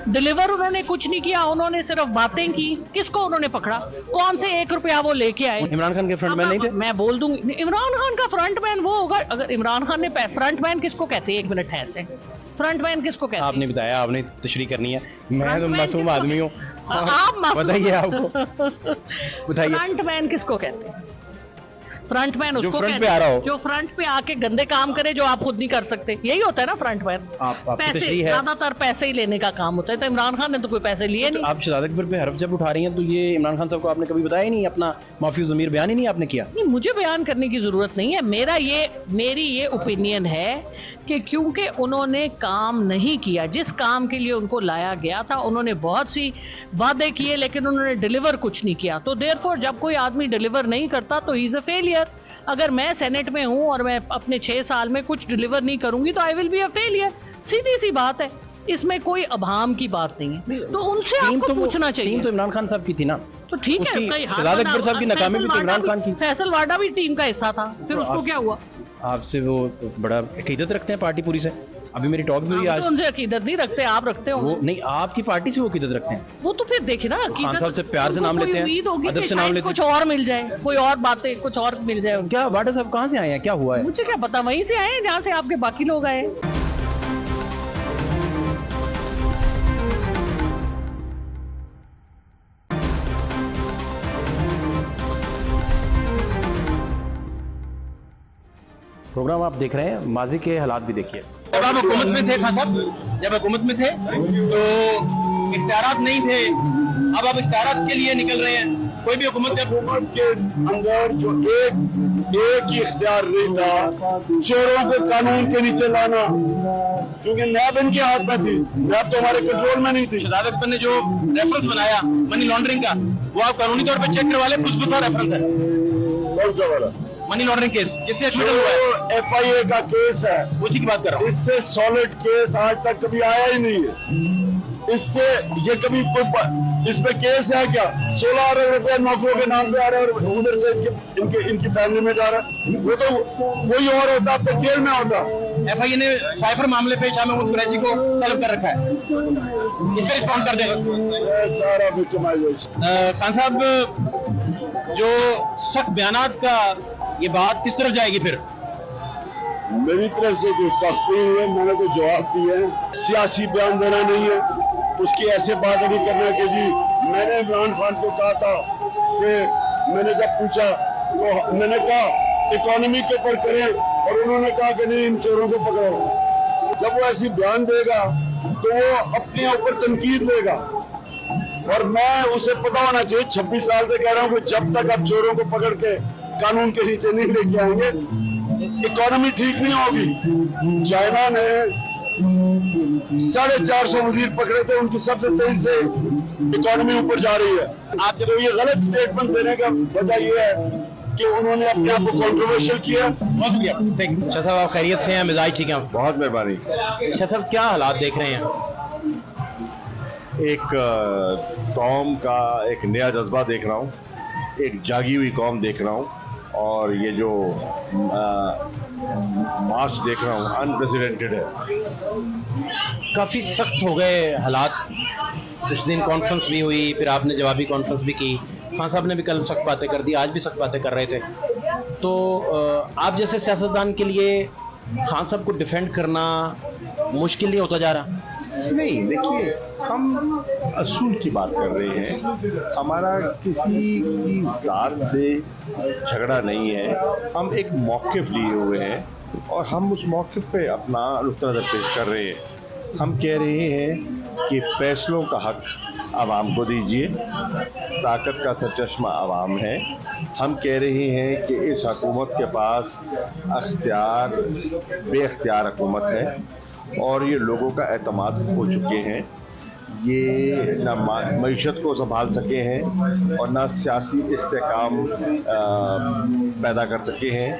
[SPEAKER 5] ڈیلیور انہوں نے کچھ نہیں کیا، انہوں نے صرف باتیں کی. کس کو انہوں نے پکڑا؟ کون سے 1 روپیہ وہ لے کے آئے؟
[SPEAKER 2] عمران خان کے فرنٹ مین نہیں تھے؟
[SPEAKER 5] میں بول دوں گی عمران خان کا فرنٹ مین وہ ہوگا. اگر عمران خان نے فرنٹ مین کس کو کہتے ہیں؟ 1 منٹ ٹھہر سے، فرنٹ مین کس کو کہتے ہیں؟
[SPEAKER 2] آپ نے بتایا، آپ نے تشریح کرنی ہے. میں تو
[SPEAKER 5] فرنٹ مین
[SPEAKER 2] معصوم
[SPEAKER 5] کس کو؟
[SPEAKER 2] آدمی ہوں،
[SPEAKER 5] آپ معصوم.
[SPEAKER 2] بتائیے آپ کو، بتائیے.
[SPEAKER 5] فرنٹ مین کس کو کہتے ہیں؟ فرنٹ مین اس
[SPEAKER 2] جو
[SPEAKER 5] کو
[SPEAKER 2] فرنٹ
[SPEAKER 5] کہتے
[SPEAKER 2] پہ آ رہا
[SPEAKER 5] ہیں
[SPEAKER 2] ہو،
[SPEAKER 5] جو فرنٹ پہ آ کے گندے کام کرے جو آپ خود نہیں کر سکتے. یہی ہوتا ہے نا فرنٹ مین.
[SPEAKER 2] آپ کی
[SPEAKER 5] پیسے
[SPEAKER 2] تشریح ہے.
[SPEAKER 5] زیادہ تر پیسے ہی لینے کا کام ہوتا ہے. تو عمران خان نے تو کوئی پیسے لیے نہیں.
[SPEAKER 2] آپ شہزاد اکبر پہ حرف جب اٹھا رہی ہیں تو یہ عمران خان صاحب کو آپ نے کبھی بتایا ہی نہیں، اپنا معافی ضمیر بیان ہی نہیں آپ نے کیا؟
[SPEAKER 5] نہیں، مجھے بیان کرنے کی ضرورت نہیں ہے. میری یہ اوپینین ہے کہ کیونکہ انہوں نے کام نہیں کیا جس کام کے لیے ان کو لایا گیا تھا. انہوں نے بہت سی وعدے کیے لیکن انہوں نے ڈیلیور کچھ نہیں کیا. تو دیر فور جب کوئی آدمی ڈیلیور نہیں کرتا تو ہی از اے فیلئر. اگر میں سینٹ میں ہوں اور میں اپنے 6 سال میں کچھ ڈیلیور نہیں کروں گی تو آئی ول بی اے فیلئر. سیدھی سی بات ہے، اس میں کوئی ابہام کی بات نہیں ہے. تو ان سے آپ کو پوچھنا چاہیے.
[SPEAKER 2] ٹیم تو عمران خان صاحب کی تھی نا.
[SPEAKER 5] تو ٹھیک ہے،
[SPEAKER 2] شہزاد اکبر صاحب کی ناکامی بھی تو عمران خان کی.
[SPEAKER 5] فیصل واڈا بھی ٹیم کا حصہ تھا، پھر اس کو کیا ہوا؟
[SPEAKER 2] آپ سے وہ بڑا عقیدت رکھتے ہیں پارٹی پوری سے. ابھی میری ٹاک بھی ہوئی آج.
[SPEAKER 5] ان سے عقیدت نہیں رکھتے، آپ رکھتے ہو.
[SPEAKER 2] وہ نہیں، آپ کی پارٹی سے وہ عقیدت رکھتے ہیں.
[SPEAKER 5] وہ تو پھر دیکھیں نا،
[SPEAKER 2] خان صاحب سے پیار سے نام لیتے ہیں، ادب سے نام لیتے ہیں.
[SPEAKER 5] کچھ اور مل جائے، کوئی اور باتیں کچھ اور مل جائے.
[SPEAKER 2] کیا واڈا صاحب کہاں سے آئے ہیں، کیا ہوا ہے؟
[SPEAKER 5] مجھے کیا پتا، وہیں سے آئے ہیں جہاں سے آپ کے باقی لوگ آئے.
[SPEAKER 2] پروگرام آپ دیکھ رہے ہیں، ماضی کے حالات بھی دیکھیے.
[SPEAKER 6] جب آپ حکومت میں تھے خان صاحب، جب حکومت میں تھے تو اختیارات نہیں تھے، اب آپ اختیارات کے لیے نکل رہے ہیں. کوئی بھی حکومت
[SPEAKER 7] کے اندر جو ایک ہی اختیار نہیں تھا، چوروں کو قانون کے نیچے لانا، کیونکہ نیب ان کے ہاتھ میں تھی، نیب تو ہمارے کنٹرول میں نہیں تھی.
[SPEAKER 6] شہزاد اکبر نے جو ریفرنس بنایا منی لانڈرنگ کا، وہ آپ قانونی طور پہ چیک کروا لیں، پھسپھسا ریفرنس ہے.
[SPEAKER 7] کون سا والا؟
[SPEAKER 6] منی لانڈرنگ کیس جس سے ایکسیڈنٹ ہوا ہے،
[SPEAKER 7] ایف آئی اے کا کیس ہے،
[SPEAKER 6] اسی کی بات کر رہا ہوں.
[SPEAKER 7] اس سے سالڈ کیس آج تک کبھی آیا ہی نہیں ہے. اس سے یہ کبھی کوئی اس پہ کیس ہے کیا؟ 16 ارب روپے نوکروں کے نام پہ آ رہا ہے اور ادھر سے ان کی فیملی میں جا رہا ہے. وہ تو کوئی اور ہوتا، اب تک جیل میں ہوتا.
[SPEAKER 6] ایف آئی اے نے سائفر معاملے پہ شاہ محمود قریشی کو طلب کر رکھا ہے، اس کا رسپانڈ کر دیں گے
[SPEAKER 7] سارا وکٹمائزیشن.
[SPEAKER 6] خان صاحب، جو سخت بیانات کا یہ بات کس طرف جائے گی پھر؟
[SPEAKER 7] میری طرف سے جو سختی ہے میں نے تو جواب دیا ہے. سیاسی بیان دینا نہیں ہے، اس کی ایسے بات نہیں کرنا کہ جی میں نے عمران خان کو کہا تھا کہ میں نے جب پوچھا تو میں نے کہا اکانومی کے اوپر کریں اور انہوں نے کہا کہ نہیں ان چوروں کو پکڑو. جب وہ ایسی بیان دے گا تو وہ اپنے اوپر تنقید لے گا اور میں اسے پتا ہونا چاہیے. 26 سال سے کہہ رہا ہوں کہ جب تک آپ چوروں کو پکڑ کے قانون کے نیچے نہیں لے کے آئیں گے اکانومی ٹھیک نہیں ہوگی. چائنا نے 450 وزیر پکڑے تھے، ان کی سب سے تیزی سے اکانومی اوپر جا رہی ہے. آپ کو یہ غلط سٹیٹمنٹ دینے کا وجہ یہ ہے کہ انہوں نے اپنے آپ کو کنٹروورشل کیا.
[SPEAKER 6] بہت شکریہ.
[SPEAKER 2] شاہ صاحب آپ خیریت سے ہیں؟ مزاج ٹھیک ہے؟
[SPEAKER 1] بہت مہربانی.
[SPEAKER 2] شاہ صاحب کیا حالات دیکھ رہے ہیں؟
[SPEAKER 1] ایک قوم کا ایک نیا جذبہ دیکھ رہا ہوں، ایک جاگی ہوئی قوم دیکھ رہا ہوں، اور یہ جو مارچ دیکھ رہا ہوں انپریسیڈنٹڈ ہے.
[SPEAKER 2] کافی سخت ہو گئے حالات. کچھ دن کانفرنس بھی ہوئی، پھر آپ نے جوابی کانفرنس بھی کی.
[SPEAKER 6] خان صاحب نے بھی کل سخت باتیں کر دی, آج بھی سخت باتیں کر رہے تھے. تو آپ جیسے سیاستدان کے لیے خان صاحب کو ڈیفینڈ کرنا مشکل نہیں ہوتا جا رہا؟
[SPEAKER 8] نہیں, دیکھیے ہم اصول کی بات کر رہے ہیں, ہمارا کسی کی ذات سے جھگڑا نہیں ہے. ہم ایک موقف لیے ہوئے ہیں اور ہم اس موقف پہ اپنا نقطہ نظر پیش کر رہے ہیں. ہم کہہ رہے ہیں کہ فیصلوں کا حق عوام کو دیجیے, طاقت کا سرچشمہ عوام ہے. ہم کہہ رہے ہیں کہ اس حکومت کے پاس اختیار بے اختیار حکومت ہے اور یہ لوگوں کا اعتماد کھو چکے ہیں. یہ نہ معیشت کو سنبھال سکے ہیں اور نہ سیاسی استحکام پیدا کر سکے ہیں,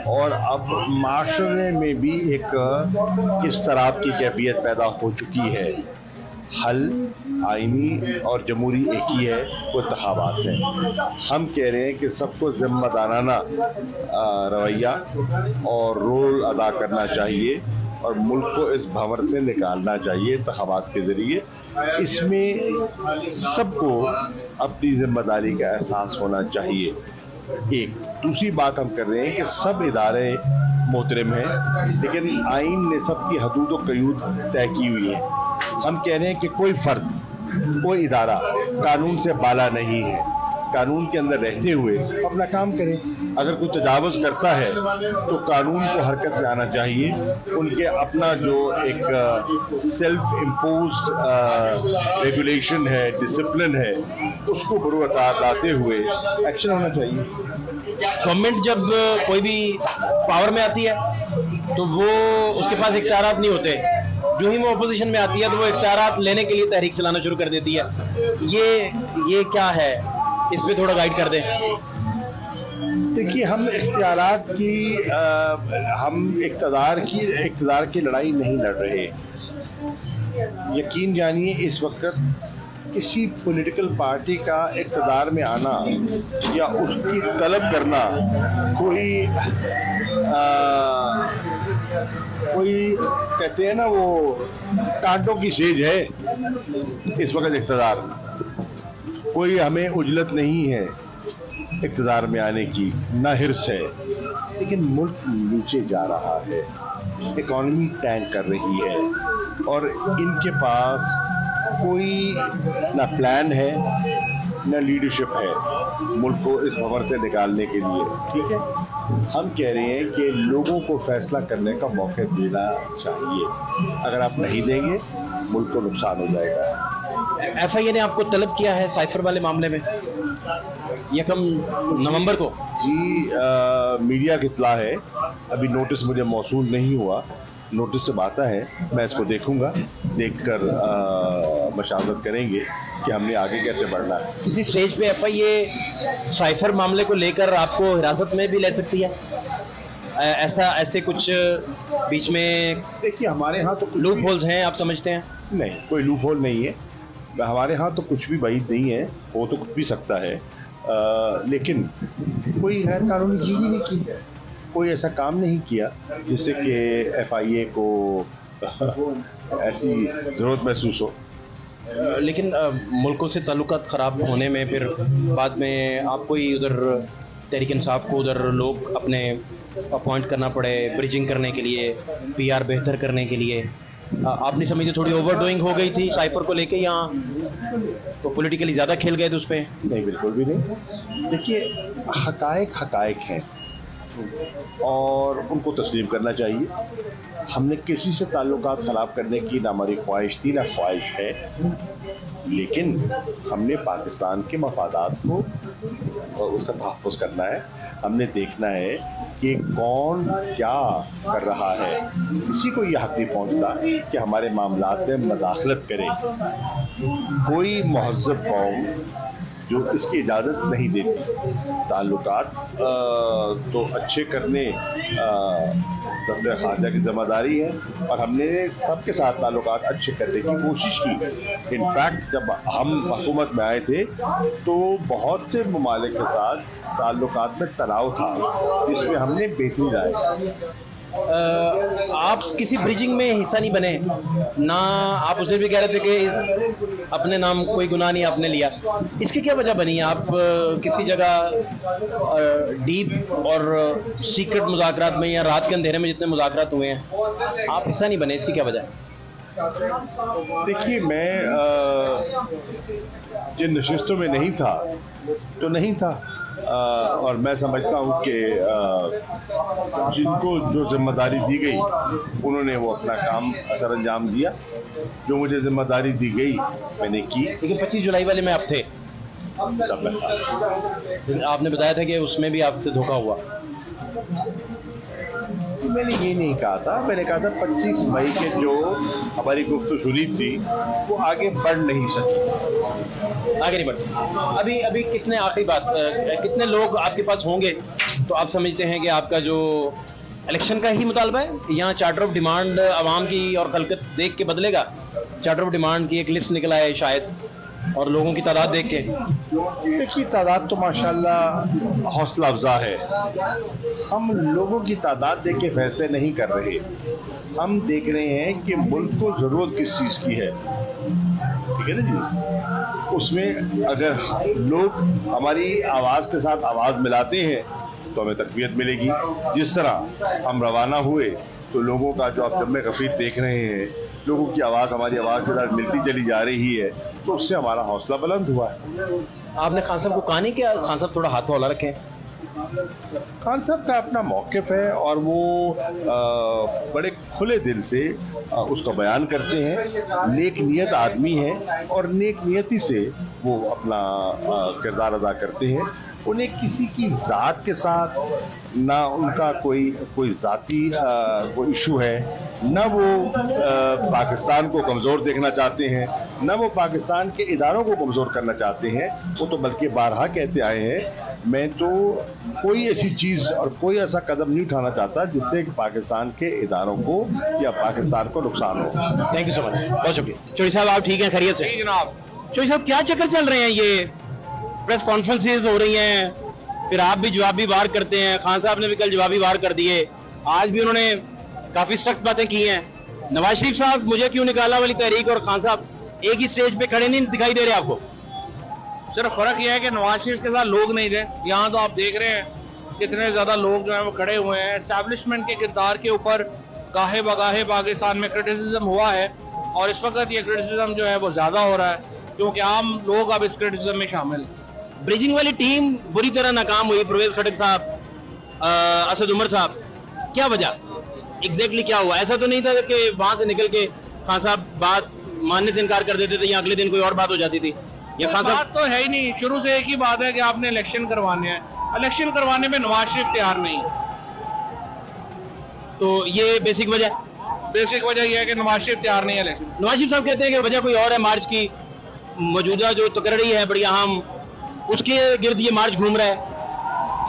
[SPEAKER 8] اور اب معاشرے میں بھی ایک اضطراب کی کیفیت پیدا ہو چکی ہے. حل آئینی اور جمہوری ایک ہی ہے, وہ انتخابات ہیں. ہم کہہ رہے ہیں کہ سب کو ذمہ دارانہ رویہ اور رول ادا کرنا چاہیے اور ملک کو اس بھنور سے نکالنا چاہیے انتخابات کے ذریعے. اس میں سب کو اپنی ذمہ داری کا احساس ہونا چاہیے. ایک دوسری بات ہم کر رہے ہیں کہ سب ادارے محترم ہیں, لیکن آئین نے سب کی حدود و قیود طے کی ہوئی ہیں. ہم کہہ رہے ہیں کہ کوئی فرد, کوئی ادارہ قانون سے بالا نہیں ہے. قانون کے اندر رہتے ہوئے اپنا کام کریں. اگر کوئی تجاوز کرتا ہے تو قانون کو حرکت میں آنا چاہیے. ان کے اپنا جو ایک سیلف امپوزڈ ریگولیشن ہے, ڈسپلن ہے, اس کو بروقت لاتے ہوئے ایکشن ہونا چاہیے.
[SPEAKER 6] گورنمنٹ جب کوئی بھی پاور میں آتی ہے تو وہ اس کے پاس اختیارات نہیں ہوتے. جو ہی وہ اپوزیشن میں آتی ہے تو وہ اختیارات لینے کے لیے تحریک چلانا شروع کر دیتی ہے. یہ کیا ہے, اس پہ تھوڑا گائیڈ کر دیں.
[SPEAKER 8] دیکھیے ہم اختیارات کی ہم اقتدار کی لڑائی نہیں لڑ رہے. یقین جانیے اس وقت کسی پولیٹیکل پارٹی کا اقتدار میں آنا یا اس کی طلب کرنا کوئی کہتے ہیں نا وہ کانٹوں کی سیج ہے. اس وقت اقتدار کوئی ہمیں عجلت نہیں ہے اقتدار میں آنے کی, نہ حرص ہے, لیکن ملک نیچے جا رہا ہے, اکانومی ٹینک کر رہی ہے اور ان کے پاس کوئی نہ پلان ہے نہ لیڈرشپ ہے ملک کو اس بھنور سے نکالنے کے لیے. ٹھیک ہے, ہم کہہ رہے ہیں کہ لوگوں کو فیصلہ کرنے کا موقع دینا چاہیے. اگر آپ نہیں دیں گے ملک کو نقصان ہو جائے گا.
[SPEAKER 6] ایف آئی اے نے آپ کو طلب کیا ہے سائفر والے معاملے میں 1 نومبر کو؟
[SPEAKER 8] جی میڈیا کی اطلاع ہے, ابھی نوٹس مجھے موصول نہیں ہوا. نوٹس سے آتا ہے, میں اس کو دیکھوں گا, دیکھ کر مشاورت کریں گے کہ ہم نے آگے کیسے بڑھنا ہے.
[SPEAKER 6] کسی سٹیج پہ ایف آئی اے سائفر معاملے کو لے کر آپ کو حراست میں بھی لے سکتی ہے؟ ایسے کچھ بیچ میں
[SPEAKER 8] دیکھیے ہمارے ہاں تو
[SPEAKER 6] لوپ ہولز ہیں آپ سمجھتے ہیں؟
[SPEAKER 8] نہیں, کوئی لوپ ہول نہیں ہے. ہمارے ہاں تو کچھ بھی بعید نہیں ہے, وہ تو کچھ بھی سکتا ہے, لیکن کوئی غیر قانونی چیز ہی نہیں کی, کوئی ایسا کام نہیں کیا جس سے کہ ایف آئی اے کو ایسی ضرورت محسوس ہو.
[SPEAKER 6] لیکن ملکوں سے تعلقات خراب ہونے میں پھر بعد میں آپ کو ہی ادھر تحریک انصاف کو ادھر لوگ اپنے اپوائنٹ کرنا پڑے بریجنگ کرنے کے لیے, پی آر بہتر کرنے کے لیے. آپ نہیں سمجھتے تھوڑی اوور ڈوئنگ ہو گئی تھی سائفر کو لے کے, یہاں تو پولیٹیکلی زیادہ کھیل گئے تھے اس پہ؟
[SPEAKER 8] نہیں, بالکل بھی نہیں. دیکھیے حقائق ہیں اور ان کو تسلیم کرنا چاہیے. ہم نے کسی سے تعلقات خراب کرنے کی نہ ہماری خواہش تھی نہ خواہش ہے, لیکن ہم نے پاکستان کے مفادات کو اور اس کا تحفظ کرنا ہے. ہم نے دیکھنا ہے کہ کون کیا کر رہا ہے. کسی کو یہ حق نہیں پہنچتا کہ ہمارے معاملات میں مداخلت کرے. کوئی مہذب قوم جو اس کی اجازت نہیں دیتی. تعلقات تو اچھے کرنے دفتر خارجہ کی ذمہ داری ہے اور ہم نے سب کے ساتھ تعلقات اچھے کرنے کی کوشش کی. انفیکٹ جب ہم حکومت میں آئے تھے تو بہت سے ممالک کے ساتھ تعلقات میں تناؤ تھا, جس میں ہم نے بہتری لائے.
[SPEAKER 6] آپ کسی بریجنگ میں حصہ نہیں بنے نہ, آپ اسے بھی کہہ رہے تھے کہ اپنے نام کوئی گناہ نہیں آپ نے لیا, اس کی کیا وجہ بنی ہے؟ آپ کسی جگہ ڈیپ اور سیکرٹ مذاکرات میں یا رات کے اندھیرے میں جتنے مذاکرات ہوئے ہیں آپ حصہ نہیں بنے, اس کی کیا وجہ ہے؟
[SPEAKER 8] دیکھیے, میں جن نشستوں میں نہیں تھا تو نہیں تھا, اور میں سمجھتا ہوں کہ جن کو جو ذمہ داری دی گئی انہوں نے وہ اپنا کام سر انجام دیا. جو مجھے ذمہ داری دی گئی میں نے کی.
[SPEAKER 6] لیکن 25 جولائی والے میں آپ تھے, آپ نے بتایا تھا کہ اس میں بھی آپ سے دھوکہ ہوا.
[SPEAKER 8] میں نے یہ نہیں کہا تھا, میں نے کہا تھا 25 مئی کے جو ہماری گفت و شنید تھی وہ آگے بڑھ نہیں سکی,
[SPEAKER 6] آگے نہیں بڑھ. ابھی کتنے, آخری بات, کتنے لوگ آپ کے پاس ہوں گے تو آپ سمجھتے ہیں کہ آپ کا جو الیکشن کا ہی مطالبہ ہے, یہاں چارٹر آف ڈیمانڈ عوام کی اور خلقت دیکھ کے بدلے گا؟ چارٹر آف ڈیمانڈ کی ایک لسٹ نکلا ہے شاید, اور لوگوں کی تعداد دیکھ کے.
[SPEAKER 8] دیکھیے, تعداد تو ماشاءاللہ حوصلہ افزا ہے. ہم لوگوں کی تعداد دیکھ کے فیصلے نہیں کر رہے, ہم دیکھ رہے ہیں کہ ملک کو ضرورت کس چیز کی ہے. ٹھیک ہے نا جی, اس میں اگر لوگ ہماری آواز کے ساتھ آواز ملاتے ہیں تو ہمیں تقویت ملے گی. جس طرح ہم روانہ ہوئے تو لوگوں کا جو آپ جمع غفیر دیکھ رہے ہیں, لوگوں کی آواز ہماری آواز کے ساتھ ملتی چلی جا رہی ہے, تو اس سے ہمارا حوصلہ بلند ہوا ہے.
[SPEAKER 6] آپ نے خان صاحب کو کہا نہیں کہ خان صاحب تھوڑا ہاتھ والا رکھیں؟
[SPEAKER 8] خان صاحب کا اپنا موقف ہے اور وہ بڑے کھلے دل سے اس کا بیان کرتے ہیں. نیک نیت آدمی ہے اور نیک نیتی سے وہ اپنا کردار ادا کرتے ہیں. انہیں کسی کی ذات کے ساتھ نہ ان کا کوئی ذاتی کوئی ایشو ہے, نہ وہ پاکستان کو کمزور دیکھنا چاہتے ہیں, نہ وہ پاکستان کے اداروں کو کمزور کرنا چاہتے ہیں. وہ تو بلکہ بارہا کہتے آئے ہیں, میں تو کوئی ایسی چیز اور کوئی ایسا قدم نہیں اٹھانا چاہتا جس سے پاکستان کے اداروں کو یا پاکستان کو نقصان ہو.
[SPEAKER 6] تھینک یو سو مچ, بہت شکریہ. چوہدری صاحب آپ ٹھیک ہیں, خیریت سے؟
[SPEAKER 9] جناب.
[SPEAKER 6] چوہدری صاحب کیا چکر چل رہے ہیں, یہ پریس کانفرنسز ہو رہی ہیں, پھر آپ بھی جوابی وار کرتے ہیں, خان صاحب نے بھی کل جوابی وار کر دیے, آج بھی انہوں نے کافی سخت باتیں کی ہیں. نواز شریف صاحب مجھے کیوں نکالا والی تحریک اور خان صاحب ایک ہی سٹیج پہ کھڑے نہیں دکھائی دے رہے آپ کو؟
[SPEAKER 9] صرف فرق یہ ہے کہ نواز شریف کے ساتھ لوگ نہیں تھے, یہاں تو آپ دیکھ رہے ہیں کتنے زیادہ لوگ جو ہیں وہ کھڑے ہوئے ہیں. اسٹیبلشمنٹ کے کردار کے اوپر گاہے بگاہے پاکستان میں کرٹیسزم ہوا ہے, اور اس وقت یہ کرٹیسزم جو ہے وہ زیادہ ہو رہا ہے کیونکہ عام لوگ اب اس کرٹیسزم میں شامل ہیں.
[SPEAKER 6] بریجنگ والی ٹیم بری طرح ناکام ہوئی, پرویز خٹک صاحب, اسد عمر صاحب, کیا وجہ ایگزیکٹلی کیا ہوا؟ ایسا تو نہیں تھا کہ وہاں سے نکل کے خان صاحب بات ماننے سے انکار کر دیتے تھے یا اگلے دن کوئی اور بات ہو جاتی تھی؟ یہ خان صاحب
[SPEAKER 9] بات تو ہے ہی نہیں, شروع سے ایک ہی بات ہے کہ آپ نے الیکشن کروانے ہیں, الیکشن کروانے میں نواز شریف تیار نہیں.
[SPEAKER 6] تو یہ بیسک وجہ
[SPEAKER 9] یہ ہے کہ نواز شریف تیار نہیں ہے الیکشن.
[SPEAKER 6] نواز شریف صاحب کہتے ہیں کہ وجہ کوئی اور ہے, مارچ کی موجودہ جو تقرری ہے بڑی اہم, اس کے گرد یہ مارچ گھوم رہا ہے.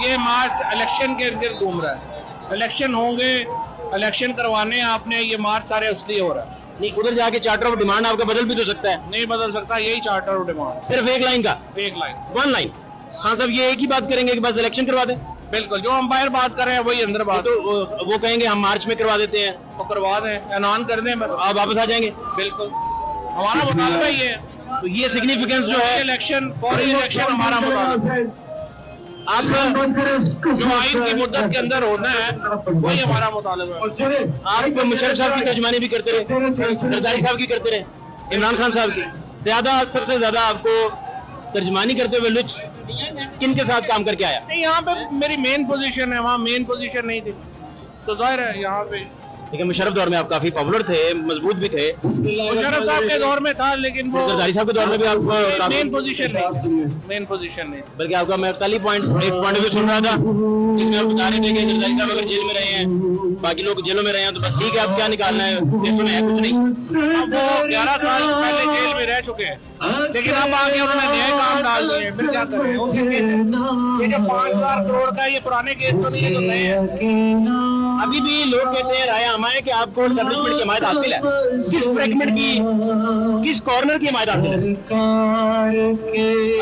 [SPEAKER 9] یہ مارچ الیکشن کے گرد گھوم رہا ہے. الیکشن ہوں گے, الیکشن کروانے ہیں آپ نے, یہ مارچ سارے اس لیے ہو رہا ہے.
[SPEAKER 6] نہیں, ادھر جا کے چارٹر آف ڈیمانڈ آپ کا بدل بھی تو سکتا ہے.
[SPEAKER 9] نہیں بدل سکتا, یہی چارٹر آف ڈیمانڈ,
[SPEAKER 6] صرف ایک لائن کا,
[SPEAKER 9] ایک لائن,
[SPEAKER 6] ون لائن. خان صاحب یہ ایک ہی بات کریں گے کہ بس الیکشن کروا دیں؟
[SPEAKER 9] بالکل, جو امپائر بات کر رہے ہیں وہی اندر بات.
[SPEAKER 6] تو وہ کہیں گے ہم مارچ میں کروا دیتے ہیں,
[SPEAKER 9] تو کروا دیں, اعلان کر دیں, بس
[SPEAKER 6] آپ واپس آ جائیں گے.
[SPEAKER 9] بالکل, ہمارا مطالبہ یہ ہے.
[SPEAKER 6] تو یہ سگنیفیکینس جو ہے
[SPEAKER 9] الیکشن, فوری الیکشن ہمارا مطالبہ ہے.
[SPEAKER 6] آپ
[SPEAKER 9] جو آئین کی مدت کے اندر ہونا ہے وہی ہمارا مطالبہ ہے.
[SPEAKER 6] آپ مشرف صاحب کی ترجمانی بھی کرتے رہے, زرداری صاحب کی کرتے رہے, عمران خان صاحب کی, سب سے زیادہ آپ کو ترجمانی کرتے ہوئے لچ کن کے ساتھ کام کر کے آیا؟
[SPEAKER 9] نہیں, یہاں پہ میری مین پوزیشن ہے, وہاں مین پوزیشن نہیں تھی, تو ظاہر ہے یہاں پہ.
[SPEAKER 6] لیکن مشرف دور میں آپ کافی پاپولر تھے, مضبوط بھی تھے.
[SPEAKER 9] مشرف صاحب کے دور میں تھا, لیکن وہ
[SPEAKER 6] زرداری صاحب کے دور میں بھی آپ
[SPEAKER 9] مین پوزیشن نہیں,
[SPEAKER 6] بلکہ آپ کا میں پہلی ایک پوائنٹ بھی سن رہا تھا جس میں آپ بتا رہے تھے کہ زرداری صاحب اگر جیل میں رہے ہیں, باقی لوگ جیلوں میں رہے ہیں, تو بس ٹھیک ہے, آپ کیا نکالنا ہے, دیشوں میں ہے کچھ نہیں.
[SPEAKER 9] اب وہ 11 سال پہلے جیل میں رہ چکے ہیں, لیکن اب آگے انہوں نے نئے کام ڈال دیے, پھر کیا کریں. ان کے کیس یہ جو 5,000 کروڑ کا یہ پرانے کیس تو نہیں ہے, تو نئے ہیں.
[SPEAKER 6] ابھی بھی لوگ کہتے ہیں رائے عامہ ہے کہ آپ کو اسٹیبلشمنٹ کی حمایت حاصل ہے. کس فریگمنٹ کی, کس کارنر کی حمایت حاصل ہے؟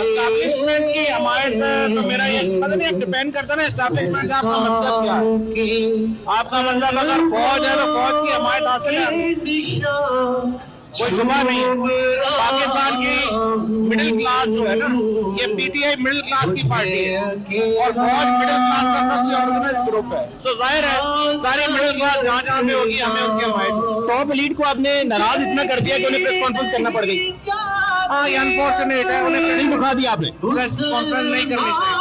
[SPEAKER 6] اسٹیبلشمنٹ کی حمایت تو میرا یہ مطلب نہیں, ڈپینڈ کرتا نا اسٹیبلشمنٹ سے آپ کا مطلب کیا ہے. آپ کا مطلب اگر فوج ہے تو فوج کی حمایت حاصل ہے, کوئی شبہ نہیں ہے. پاکستان کی مڈل کلاس جو ہے نا, یہ P T I middle class کی پارٹی ہے اور فوج مڈل کلاس کا سب سے آرگنائز گروپ ہے. سو ظاہر ہے ساری مڈل کلاس جہاں جہاں پہ ہوگی ہمیں ان کی حمایت. ٹاپ ایلیٹ کو آپ نے ناراض اتنا کر دیا کہ انہیں پریس کانفرنس کرنا پڑ گئی. ہاں یہ انفارچونیٹ ہے, انہیں دکھا دیا آپ نے, پریس کانفرنس نہیں کرنی چاہیے.